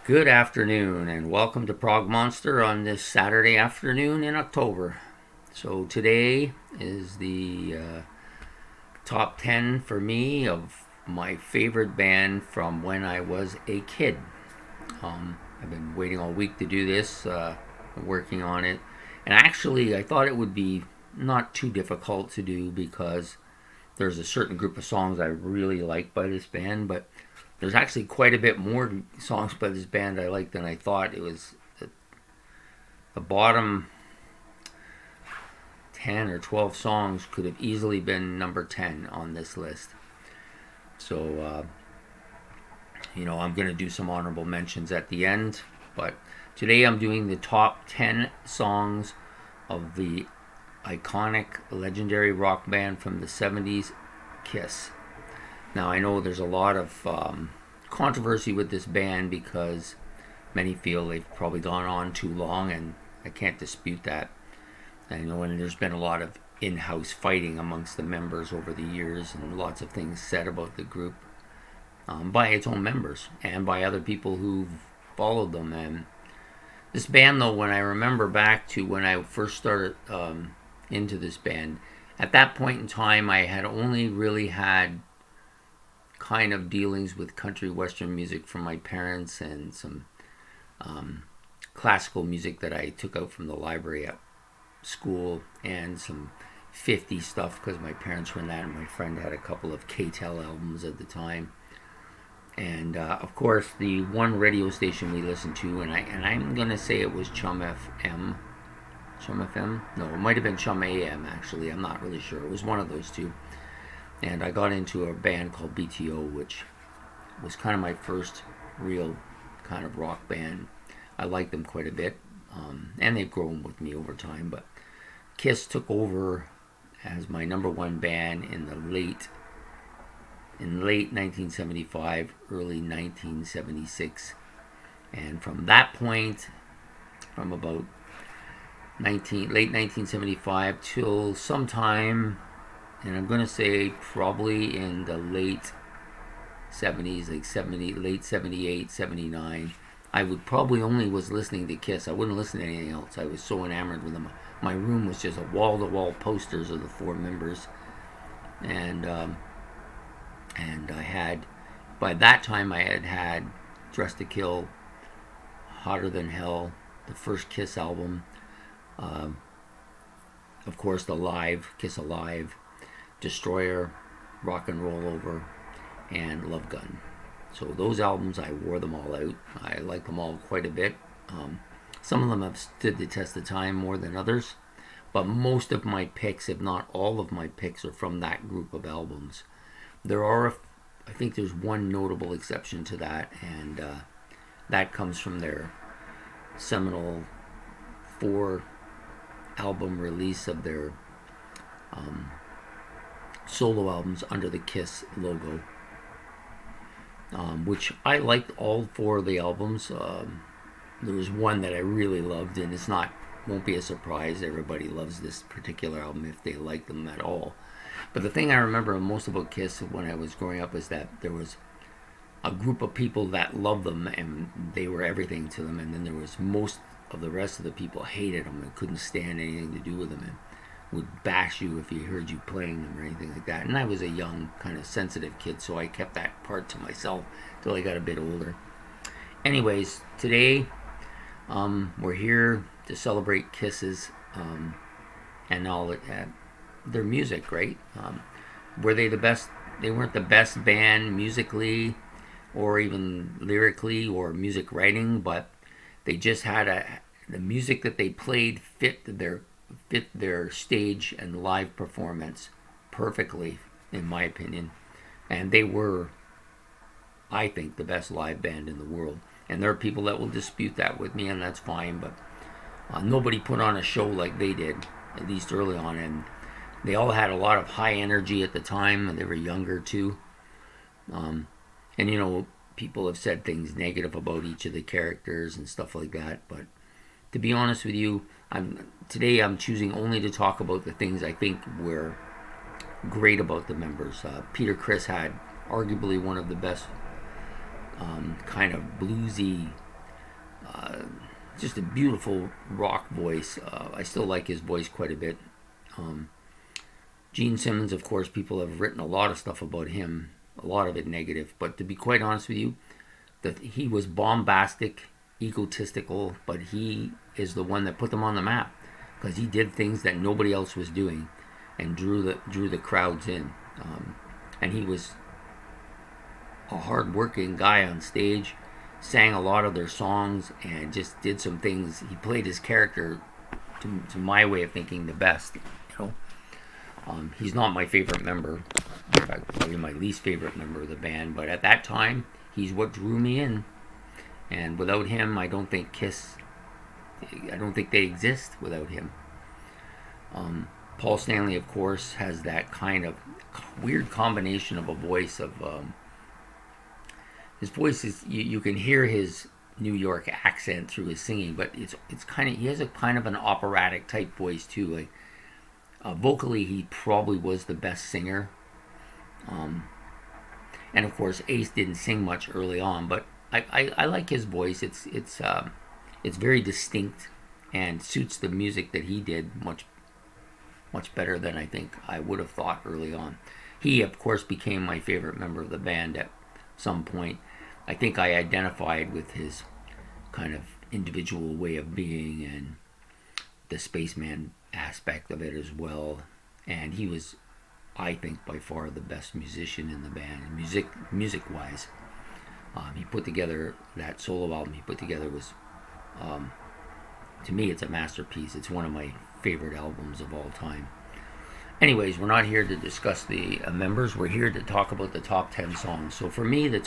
Good afternoon and welcome to Prog Monster on this Saturday afternoon in October. So today is the top 10 for me of my favorite band from when I was a kid. I've been waiting all week to do this, working on it. And actually I thought it would be not too difficult to do because there's a certain group of songs I really like by this band, but there's actually quite a bit more songs by this band I like than I thought. It was the bottom 10 or 12 songs could have easily been number 10 on this list. So, I'm going to do some honorable mentions at the end, but today I'm doing the top 10 songs of the iconic, legendary rock band from the 70s, Kiss. Now, I know there's a lot of controversy with this band because many feel they've probably gone on too long, and I can't dispute that. I know, and there's been a lot of in-house fighting amongst the members over the years, and lots of things said about the group by its own members and by other people who've followed them. And this band, though, when I remember back to when I first started into this band, at that point in time, I had only really had kind of dealings with country western music from my parents and some classical music that I took out from the library at school and some 50s stuff because my parents were in that, and my friend had a couple of K-Tel albums at the time. And of course, the one radio station we listened to, and I'm gonna say it was Chum FM. Chum FM? No, it might have been Chum AM actually. I'm not really sure. It was one of those two. And I got into a band called BTO, which was kind of my first real kind of rock band. I liked them quite a bit, and they've grown with me over time. But Kiss took over as my number one band in late 1975, early 1976, and from that point, from about late 1975 till sometime. And I'm going to say probably in the late 70s, like late 78, 79, I would probably only was listening to Kiss. I wouldn't listen to anything else. I was so enamored with them. My room was just a wall-to-wall posters of the four members. And I had, by that time I had Dress to Kill, Hotter Than Hell, the first Kiss album, of course the Kiss Alive, Destroyer, Rock and Roll Over, and Love Gun. So those albums, I wore them all out. I like them all quite a bit. Some of them have stood the test of time more than others, but most of my picks, if not all of my picks, are from that group of albums. I think there's one notable exception to that, and that comes from their seminal 4-album release of their solo albums under the Kiss logo, which I liked all 4 of the albums. There was one that I really loved, and won't be a surprise. Everybody loves this particular album if they like them at all. But the thing I remember most about Kiss when I was growing up is that there was a group of people that loved them and they were everything to them, and then there was most of the rest of the people hated them and couldn't stand anything to do with them and would bash you if he heard you playing them or anything like that. And I was a young, kind of sensitive kid, so I kept that part to myself till I got a bit older. Anyways, today we're here to celebrate Kisses and all their music, right? Were they the best? They weren't the best band musically or even lyrically or music writing, but they just had the music that they played fit their stage and live performance perfectly, in my opinion. And they were, I think, the best live band in the world. And there are people that will dispute that with me, and that's fine, but nobody put on a show like they did, at least early on. And they all had a lot of high energy at the time, and they were younger too. And people have said things negative about each of the characters and stuff like that, but to be honest with you, today I'm choosing only to talk about the things I think were great about the members. Peter Criss had arguably one of the best kind of bluesy just a beautiful rock voice. I still like his voice quite a bit. Gene Simmons, of course, people have written a lot of stuff about him, a lot of it negative. But to be quite honest with you, that he was bombastic, egotistical, but he is the one that put them on the map because he did things that nobody else was doing and drew the crowds in. And he was a hard-working guy on stage, sang a lot of their songs, and just did some things. He played his character, to my way of thinking, the best. He's not my favorite member. In fact, probably my least favorite member of the band. But at that time, he's what drew me in. And without him, I don't think they exist without him. Paul Stanley, of course, has that kind of weird combination of a voice of... his voice is... You can hear his New York accent through his singing, but it's kind of... He has a kind of an operatic type voice, too. Like, vocally, he probably was the best singer. And of course, Ace didn't sing much early on, but I like his voice. It's very distinct and suits the music that he did much better than I think I would have thought early on. He, of course, became my favorite member of the band at some point. I think I identified with his kind of individual way of being and the spaceman aspect of it as well. And he was, I think, by far the best musician in the band, music-wise. He put together that solo album he put together was, to me, it's a masterpiece. It's one of my favorite albums of all time. Anyways, we're not here to discuss the members. We're here to talk about the top 10 songs. So for me, we're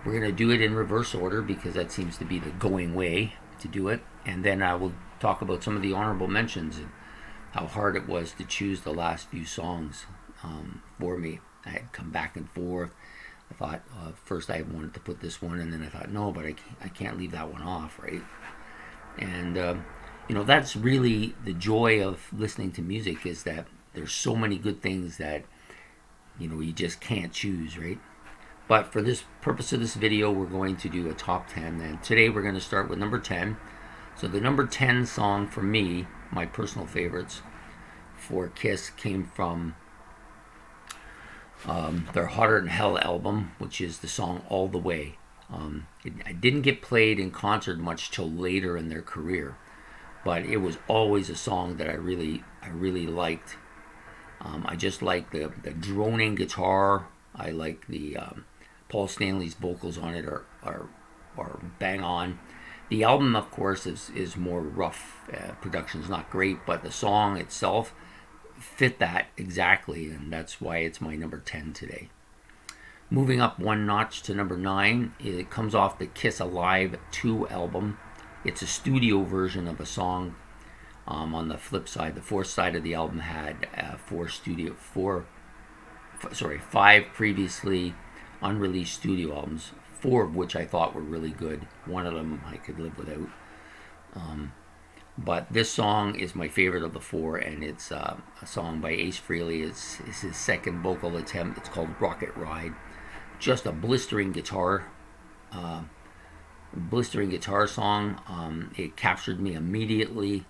going to do it in reverse order because that seems to be the going way to do it. And then I will talk about some of the honorable mentions and how hard it was to choose the last few songs for me. I had come back and forth. I thought first I wanted to put this one, and then I thought, no, but I can't leave that one off, right? And, that's really the joy of listening to music, is that there's so many good things that, you just can't choose, right? But for this purpose of this video, we're going to do a top 10. And today we're going to start with number 10. So the number 10 song for me, my personal favorites for Kiss, came from their Hotter Than Hell album, which is the song All the Way. It didn't get played in concert much till later in their career, but it was always a song that I really liked. I just like the droning guitar. I like the Paul Stanley's vocals on it are bang on. The album, of course, is more rough. Production's not great, but the song itself fit that exactly, and that's why it's my number 10 today. Moving up one notch to number 9, it comes off the Kiss Alive 2 album. It's a studio version of a song. On the flip side, the fourth side of the album had 5 previously unreleased studio albums, 4 of which I thought were really good. One of them I could live without. But this song is my favorite of the 4, and it's a song by Ace Frehley. It's his second vocal attempt. It's called Rocket Ride. Just a blistering guitar song. It captured me immediately.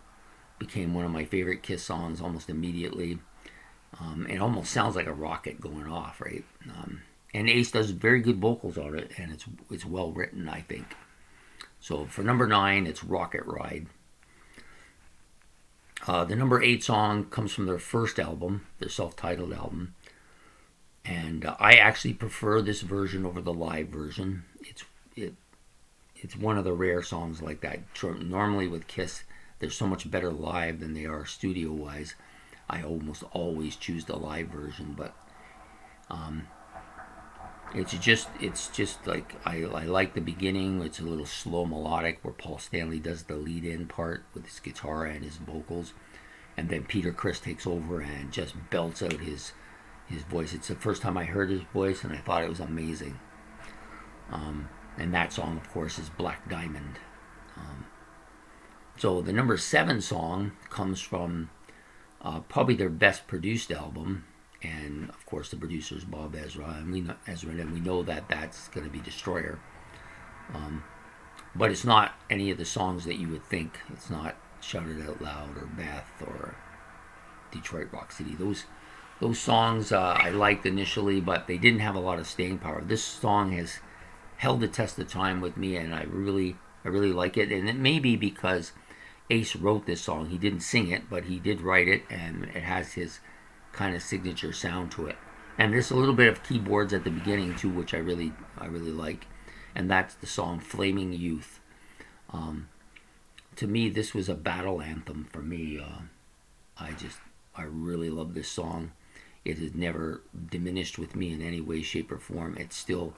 Became one of my favorite Kiss songs almost immediately. It almost sounds like a rocket going off, right? And Ace does very good vocals on it, and it's well written, I think. So for number 9, it's Rocket Ride. The number 8 song comes from their first album, their self-titled album. And I actually prefer this version over the live version. It's one of the rare songs like that. Normally with Kiss, they're so much better live than they are studio-wise. I almost always choose the live version, but it's just like I like the beginning. It's a little slow melodic where Paul Stanley does the lead-in part with his guitar and his vocals, and then Peter Criss takes over and just belts out his voice. It's the first time I heard his voice, and I thought it was amazing. And that song, of course, is Black Diamond. So the number 7 song comes from probably their best produced album, and of course the producer is Bob Ezra, and we know that that's going to be Destroyer. but it's not any of the songs that you would think. It's not Shout It Out Loud or Beth or Detroit Rock City. Those songs I liked initially, but they didn't have a lot of staying power. This song has held the test of time with me, and I really like it. And it may be because Ace wrote this song. He didn't sing it, but he did write it, and it has his kind of signature sound to it. And there's a little bit of keyboards at the beginning too, which I really like. And that's the song "Flaming Youth." To me, this was a battle anthem for me. I really love this song. It has never diminished with me in any way, shape, or form. It's still,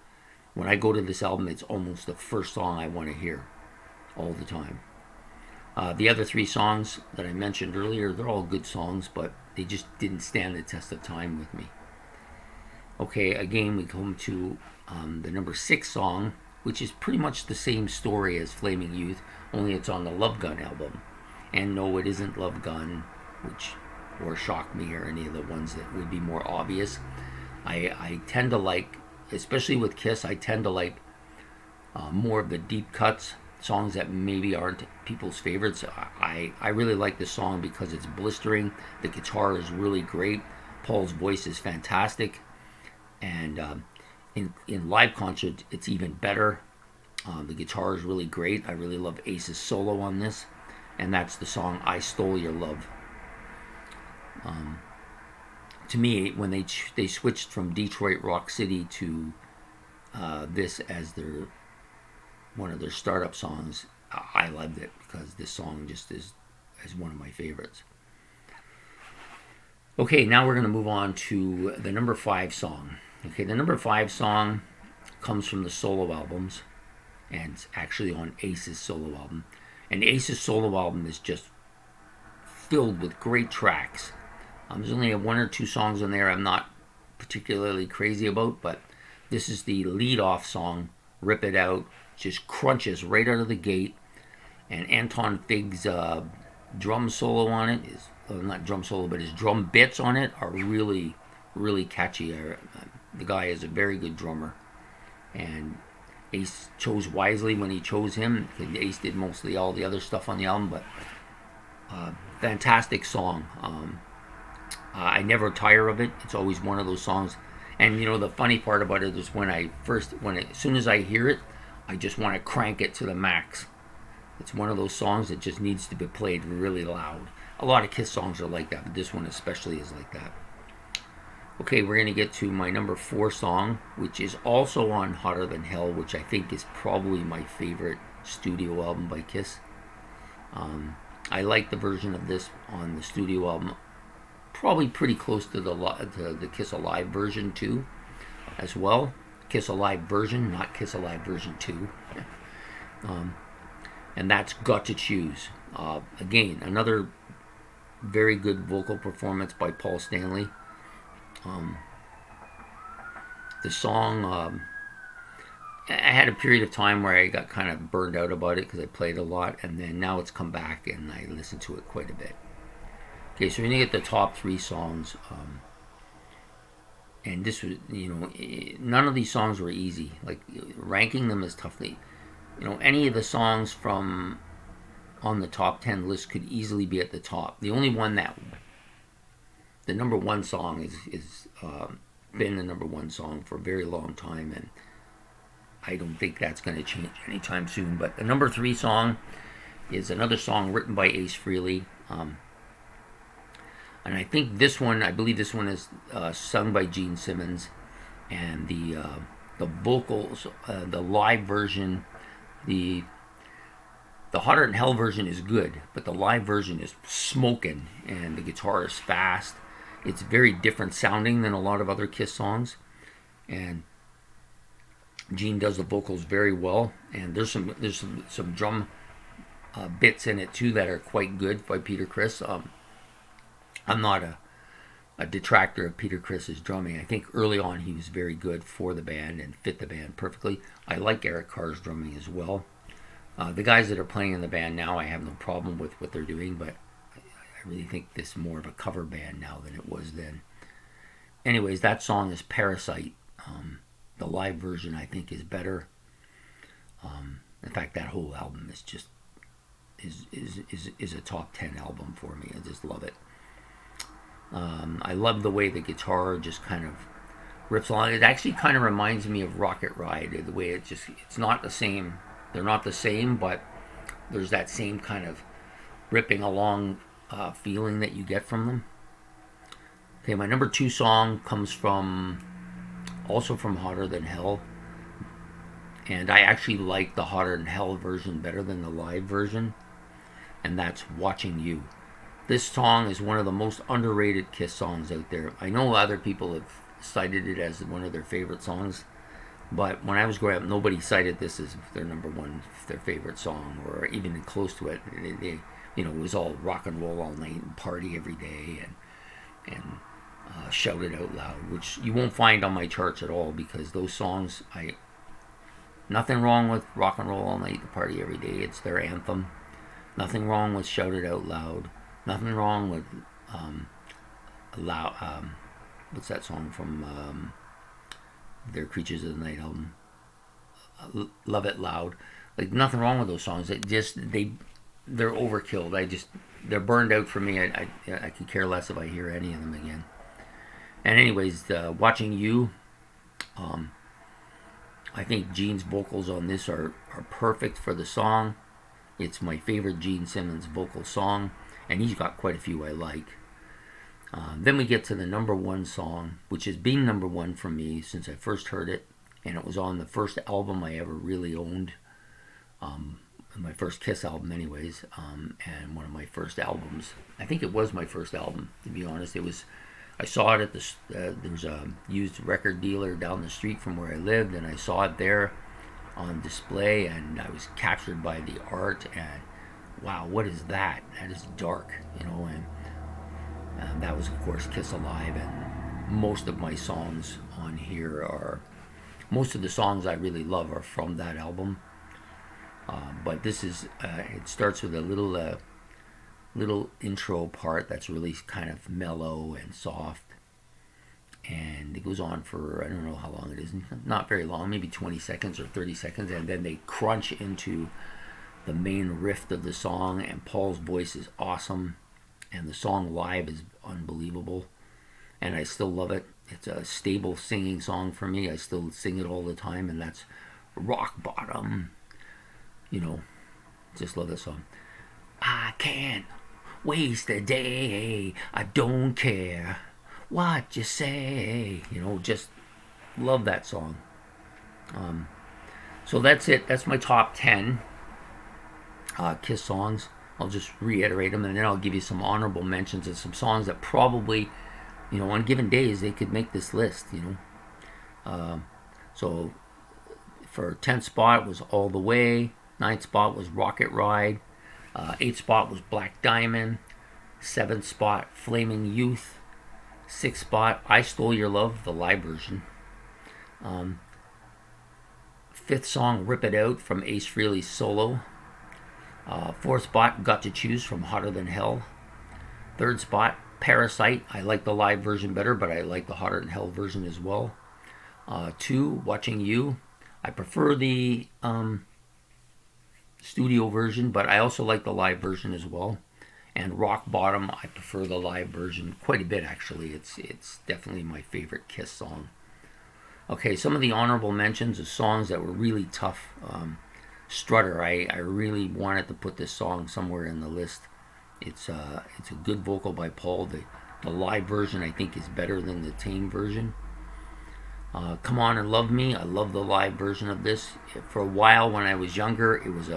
when I go to this album, it's almost the first song I want to hear all the time. The other three songs that I mentioned earlier, they're all good songs, but they just didn't stand the test of time with me. Okay, again, we come to the number 6 song, which is pretty much the same story as Flaming Youth, only it's on the Love Gun album. And no, it isn't Love Gun, or Shock Me, or any of the ones that would be more obvious. I tend to like, especially with Kiss, I tend to like more of the deep cuts, songs that maybe aren't people's favorites. I really like this song because it's blistering. The guitar is really great. Paul's voice is fantastic. And in live concert, it's even better. The guitar is really great. I really love Ace's solo on this. And that's the song "I Stole Your Love." To me, when they switched from Detroit Rock City to this as one of their startup songs, I loved it because this song just is one of my favorites. Okay, now we're going to move on to the number 5 song. Okay, the number 5 song comes from the solo albums, and it's actually on Ace's solo album. And Ace's solo album is just filled with great tracks. There's only 1 or 2 songs on there I'm not particularly crazy about, but this is the lead-off song, "Rip It Out." Just crunches right out of the gate. And Anton Fig's drum solo on it is, well, not drum solo, but his drum bits on it are really, really catchy. The guy is a very good drummer. And Ace chose wisely when he chose him. Ace did mostly all the other stuff on the album, but fantastic song. I never tire of it. It's always one of those songs. And you know, the funny part about it is as soon as I hear it, I just want to crank it to the max. It's one of those songs that just needs to be played really loud. A lot of Kiss songs are like that, but this one especially is like that. Okay, we're going to get to my number 4 song, which is also on Hotter Than Hell, which I think is probably my favorite studio album by Kiss. I like the version of this on the studio album, probably pretty close to the Kiss Alive version too, as well. Kiss Alive version, not Kiss Alive version 2. And that's "Got to Choose." Again, another very good vocal performance by Paul Stanley. The song, I had a period of time where I got kind of burned out about it because I played a lot, and then now it's come back and I listen to it quite a bit. Okay, so we're going to get the top 3 songs. And this was, none of these songs were easy. Like, ranking them is tough. Any of the songs from on the top 10 list could easily be at the top. The only one the number 1 song is been the number 1 song for a very long time, and I don't think that's going to change anytime soon. But the number 3 song is another song written by Ace Frehley. And I believe this one is sung by Gene Simmons, and the vocals, the live version, the Hotter Than Hell version is good, but the live version is smoking, and the guitar is fast. It's very different sounding than a lot of other Kiss songs, and Gene does the vocals very well. And there's some drum bits in it too that are quite good by Peter Criss. I'm not a detractor of Peter Criss's drumming. I think early on he was very good for the band and fit the band perfectly. I like Eric Carr's drumming as well. The guys that are playing in the band now, I have no problem with what they're doing, but I really think this is more of a cover band now than it was then. Anyways, that song is "Parasite." The live version, I think, is better. In fact, that whole album is just is a top 10 album for me. I just love it. I love the way the guitar just kind of rips along. It actually kind of reminds me of Rocket Ride. The way it's not the same. They're not the same, but there's that same kind of ripping along feeling that you get from them. Okay, my number 2 song comes also from Hotter Than Hell. And I actually like the Hotter Than Hell version better than the live version. And that's Watching You. This song is one of the most underrated Kiss songs out there. I know other people have cited it as one of their favorite songs. But when I was growing up, nobody cited this as their number one, their favorite song, or even close to it. It was all rock and roll all night and party every day and shout it out loud, which you won't find on my charts at all, because those songs, nothing wrong with rock and roll all night, the party every day. It's their anthem. Nothing wrong with shout it out loud. Nothing wrong with what's that song from their Creatures of the Night album? Love It Loud. Like, nothing wrong with those songs. They're overkill. They're burned out for me. I could care less if I hear any of them again. And anyways, Watching You, I think Gene's vocals on this are perfect for the song. It's my favorite Gene Simmons vocal song, and he's got quite a few I like. Then we get to the number 1 song, which has been number 1 for me since I first heard it, and it was on the first album I ever really owned, my first Kiss album anyways, and one of my first albums. I think it was my first album, to be honest. I saw it at there's a used record dealer down the street from where I lived, and I saw it there on display, and I was captured by the art, and wow, what is that? That is dark, and that was, of course, Kiss Alive. And most of my songs on here most of the songs I really love are from that album. But this is, it starts with a little intro part that's really kind of mellow and soft. And it goes on for, I don't know how long it is, not very long, maybe 20 seconds or 30 seconds. And then they crunch into the main riff of the song, and Paul's voice is awesome. And the song live is unbelievable, and I still love it. It's a stable singing song for me. I still sing it all the time, and that's Rock Bottom. Just love this song. I can't waste a day. I don't care what you say. Just love that song. So that's it. That's my top 10 Kiss songs. I'll just reiterate them, and then I'll give you some honorable mentions of some songs that probably, on given days, they could make this list, So for 10th spot was All the Way. 9th spot was Rocket Ride. 8th spot was Black Diamond. 7th spot, Flaming Youth. 6th spot, I Stole Your Love, the live version. 5th song, Rip It Out, from Ace Frehley's solo. 4th spot, Got to Choose, from Hotter Than Hell. 3rd spot, Parasite. I like the live version better, but I like the Hotter Than Hell version as well. 2, Watching You. I prefer the studio version, but I also like the live version as well. And Rock Bottom, I prefer the live version quite a bit, actually. It's definitely my favorite Kiss song. Okay, some of the honorable mentions of songs that were really tough. Strutter, I really wanted to put this song somewhere in the list. It's a good vocal by Paul. The live version, I think, is better than the tame version. Come On and Love Me, I love the live version of this. For a while, when I was younger, it was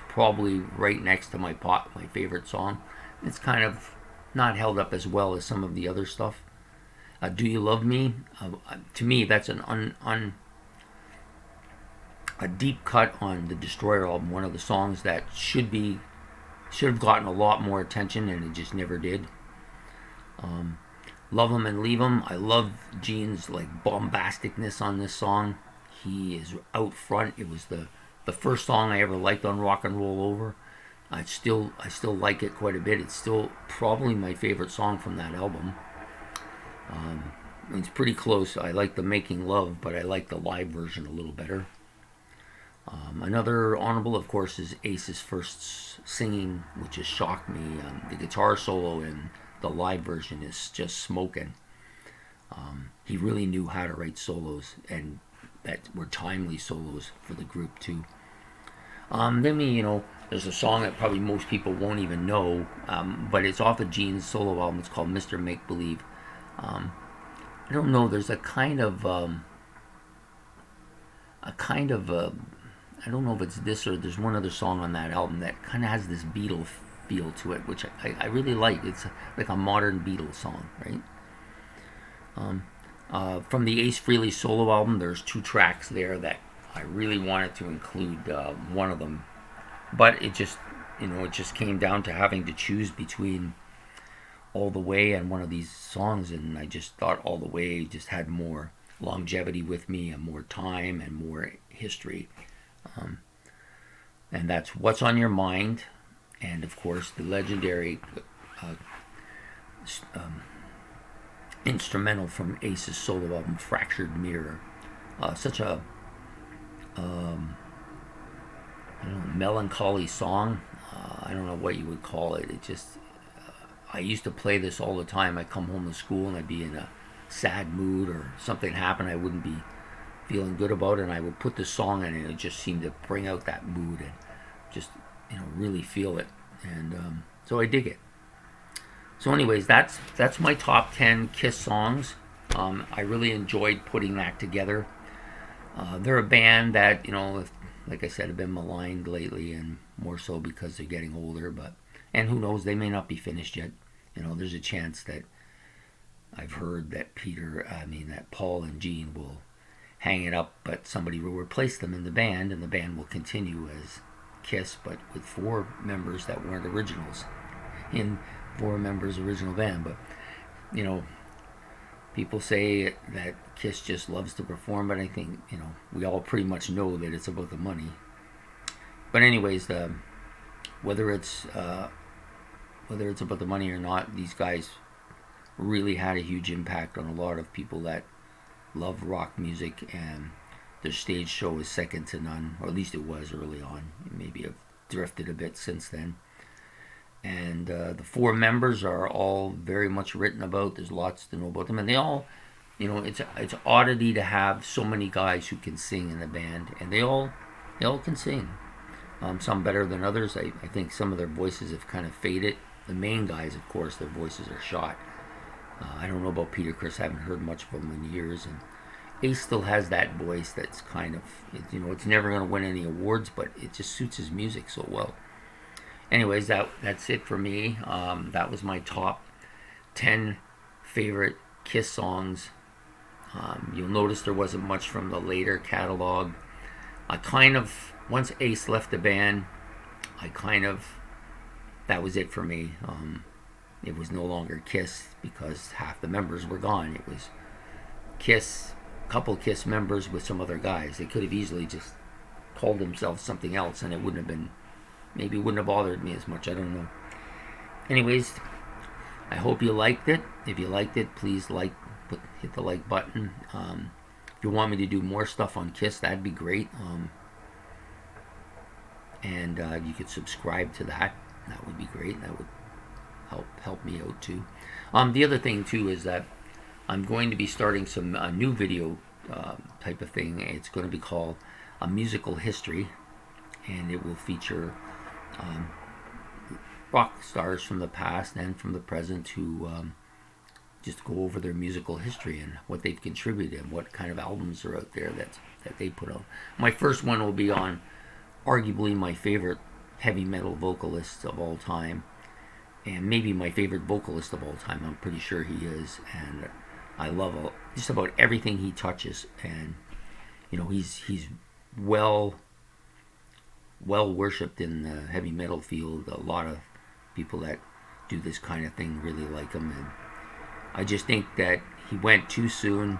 probably right next to my favorite song. It's kind of not held up as well as some of the other stuff. Do You Love Me? To me, that's a deep cut on the Destroyer album. One of the songs that should have gotten a lot more attention, and it just never did. Love 'Em and Leave 'Em. I love Gene's bombasticness on this song. He is out front. It was the first song I ever liked on Rock and Roll Over. I still like it quite a bit. It's still probably my favorite song from that album. It's pretty close. I like the Making Love, but I like the live version a little better. Another honorable, of course, is Ace's first singing, which has shocked me. The guitar solo in the live version is just smoking. He really knew how to write solos, and that were timely solos for the group too. Then there's a song that probably most people won't even know, but it's off of Gene's solo album. It's called Mr. Make Believe. I don't know. There's a kind of I don't know if it's this or there's one other song on that album that kind of has this Beatle feel to it, which I really like. It's like a modern Beatles song, right? From the Ace Frehley solo album, there's 2 tracks there that I really wanted to include, one of them, but it just came down to having to choose between All the Way and one of these songs, and I just thought All the Way just had more longevity with me and more time and more history. And that's What's on Your Mind, and of course the legendary instrumental from Ace's solo album, Fractured Mirror. Such a melancholy song. I don't know what you would call it. It just, I used to play this all the time. I'd come home from school and I'd be in a sad mood or something happened I wouldn't be feeling good about it, and I would put this song in and it just seemed to bring out that mood and just really feel it, and so I dig it. So anyways, that's my top 10 Kiss songs. I really enjoyed putting that together. They're a band that, like I said, have been maligned lately, and more so because they're getting older, and who knows, they may not be finished yet. There's a chance that I've heard that that Paul and Gene will hang it up, but somebody will replace them in the band, and the band will continue as Kiss, but with 4 members that weren't originals in 4 members original band. But people say that Kiss just loves to perform, but I think we all pretty much know that it's about the money. But anyways, whether it's about the money or not, these guys really had a huge impact on a lot of people that love rock music, and their stage show is second to none, or at least it was early on. Maybe have drifted a bit since then. And the 4 members are all very much written about. There's lots to know about them, and they all, it's oddity to have so many guys who can sing in the band, and they all can sing. Some better than others. I think some of their voices have kind of faded. The main guys, of course, their voices are shot. I don't know about Peter Criss. I haven't heard much from him in years, and Ace still has that voice that's kind of, it's never going to win any awards, but it just suits his music so well. Anyways, that's it for me. That was my top 10 favorite Kiss songs. You'll notice there wasn't much from the later catalog. Once Ace left the band, that was it for me. It was no longer Kiss because half the members were gone. It was Kiss, a couple Kiss members with some other guys. They could have easily just called themselves something else, and it wouldn't have bothered me as much. I don't know. Anyways, I hope you liked it. If you liked it, please hit the like button. If you want me to do more stuff on Kiss, that'd be great. And you could subscribe to that. That would be great. That would help me out too. The other thing too is that I'm going to be starting some new video type of thing. It's going to be called A Musical History, and it will feature rock stars from the past and from the present who just go over their musical history and what they've contributed and what kind of albums are out there that they put out. My first one will be on arguably my favorite heavy metal vocalist of all time, and maybe my favorite vocalist of all time. I'm pretty sure he is, and I love just about everything he touches. And he's well worshipped in the heavy metal field. A lot of people that do this kind of thing really like him, and I just think that he went too soon,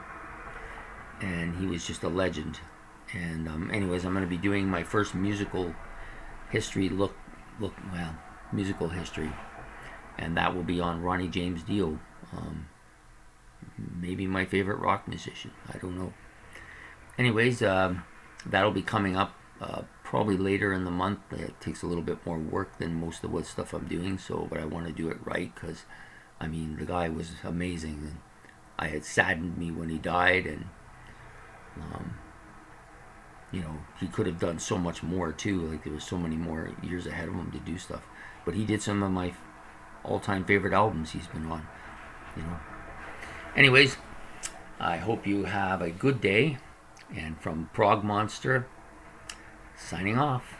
and he was just a legend. And anyways, I'm going to be doing my first musical history musical history, and that will be on Ronnie James Dio, maybe my favorite rock musician. I don't know. Anyways, that'll be coming up probably later in the month. It takes a little bit more work than most of what stuff I'm doing, so but I want to do it right because, I mean, the guy was amazing. And I had saddened me when he died, and um, you know, he could have done so much more too. Like there was so many more years ahead of him to do stuff. But he did some of my all-time favorite albums he's been on. You know. Anyways, I hope you have a good day. And from Prog Monster, signing off.